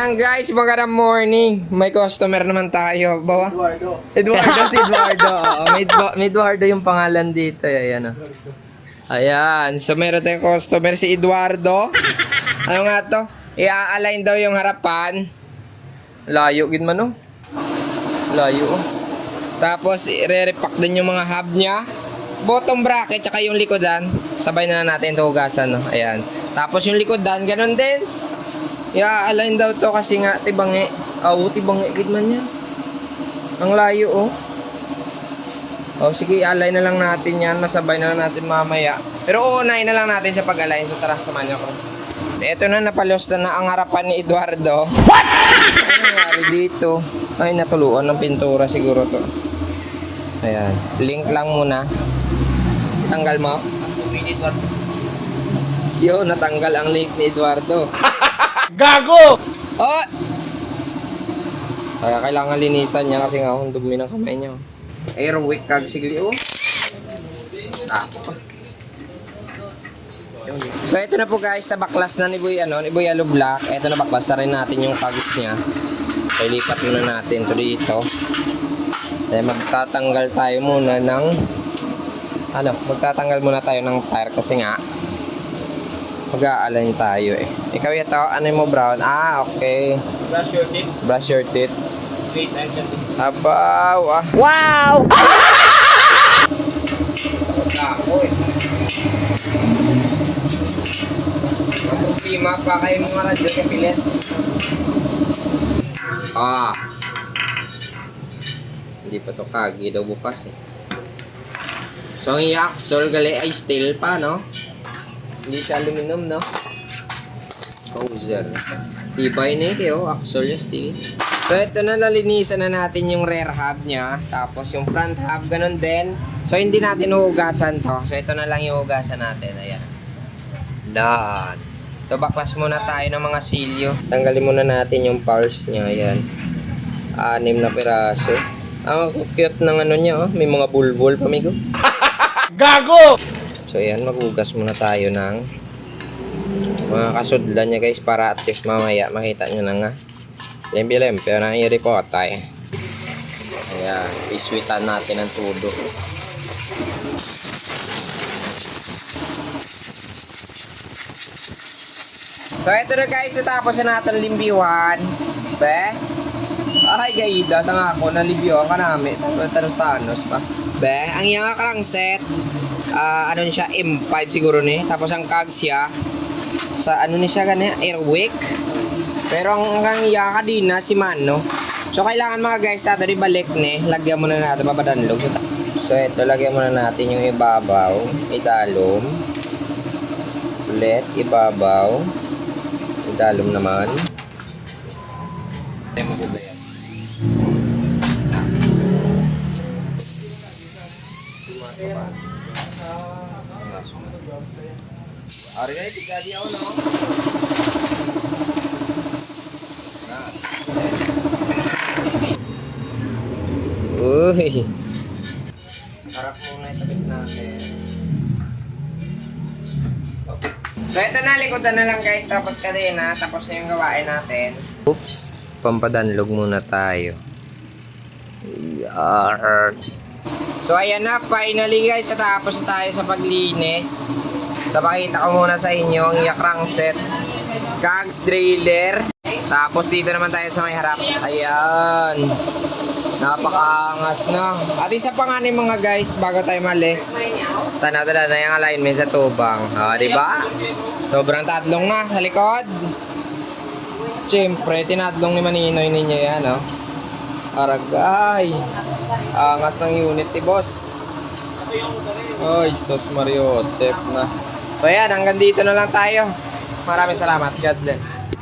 Ayan guys, magandang morning. May customer naman tayo. Bawa? Eduardo, si Eduardo. Oo, may Eduardo yung pangalan dito. Ayan, oh. Ayan, so meron tayong customer si Eduardo. Ano nga to? I-align daw yung harapan. Layo gid man, oh. Layo, oh. Tapos i-repack din yung mga hub niya. Bottom bracket tsaka yung likodan. Sabay na natin ito hugasan, no? Ayan. Tapos yung likodan, ganun din. I-align daw to kasi nga tibangi. Tibangi gid man yan. Ang layo, oh. Sige, i-align na lang natin yan. Masabay na lang natin mamaya. Pero uunahin na lang natin sa pag-align. So tara, samahan niyo ako. Ito na, napalos na ang harapan ni Eduardo. What? Ano nangyari dito? Ay, natuluan ng pintura siguro to. Ayan. Link lang muna. Tanggal mo. Yo, natanggal ang link ni Eduardo. Gago! Oh! Kaya kailangan linisan niya kasi nga ang dumi ng kamay niya. Airwick kag sigli, oh. So ito na po guys, nabaklas na ni Boy Yellow Black. Ito na, baklas na rin natin yung cogs niya. So ilipat muna natin to dito. Kaya magtatanggal tayo muna ng magtatanggal muna tayo ng tire kasi nga mag-a-align tayo eh. Ikaw ito, ano mo brown? Okay. Brush your teeth. Brush your teeth. Wait, I'm cutting. Abaw, ah. Wow! Takot na ako eh. Ang problema pa kayo mga radyo kapilit. Hindi pa to kagi daw bukas eh. So ang i-axle gali ay steel pa, no? Hindi siya aluminum, no? Hauser. Tibay na ito, axle niya steel. So ito na, nalinisan na natin yung rear hub niya. Tapos yung front hub, ganun din. So hindi natin huhugasan to. So ito na lang yung hugasan natin. Ayan. Done. So baklas muna tayo ng mga silyo. Tanggalin muna natin yung parts niya. Ayan. 6 na piraso. Ang cute ng ano niya, oh. May mga bulbul, pamigo. Gago! So ayan, maghugas muna tayo ng mga kasudlan niya guys, para at least mamaya makita nyo na nga. Lempi-lempi na i-report tayo. Ayan, iswitan natin ang tudo. So ito na guys, tapos na natin limbiwan. Ay gaida, sa nga ako, nalibiwan ka namin. Tanos-tanos pa. Ang iyang karangset, ano siya, M5 siguro ni. Tapos ang cogs siya, sa ano ni siya gani, Airwick. Pero ang iyang kadina, si Mano. So kailangan mga guys, natin ibalik ni. Lagyan muna natin, papadanlog. So ito, lagyan muna natin yung ibabaw. Idalom. Ulit, ibabaw. Idalom naman. Ay, maganda yan. Ari na, tigadi ako na. Uy. Harap muna itabit natin. So ito na, likodan na lang guys. Tapos kadena, tapos na yung gawain natin. Oops, pampadanlog muna tayo. So ayan na, finally guys, natapos na tayo sa paglinis. So pakita ko muna sa inyo ang crankset, cogs, trailer. Tapos dito naman tayo sa may harap. Ayan, napakaangas na. At isa pa nga ni mga guys, bago tayo malis, tanaw-tala na yung alignment sa tubang. Diba? Sobrang tadlong na sa likod. Siyempre, tinadlong ni Maninoy ninyo yan, oh. Aragay. Angas ng unit ni boss. Ay, sos Mario, Joseph na. So yan, hanggang dito na lang tayo. Maraming salamat. God bless.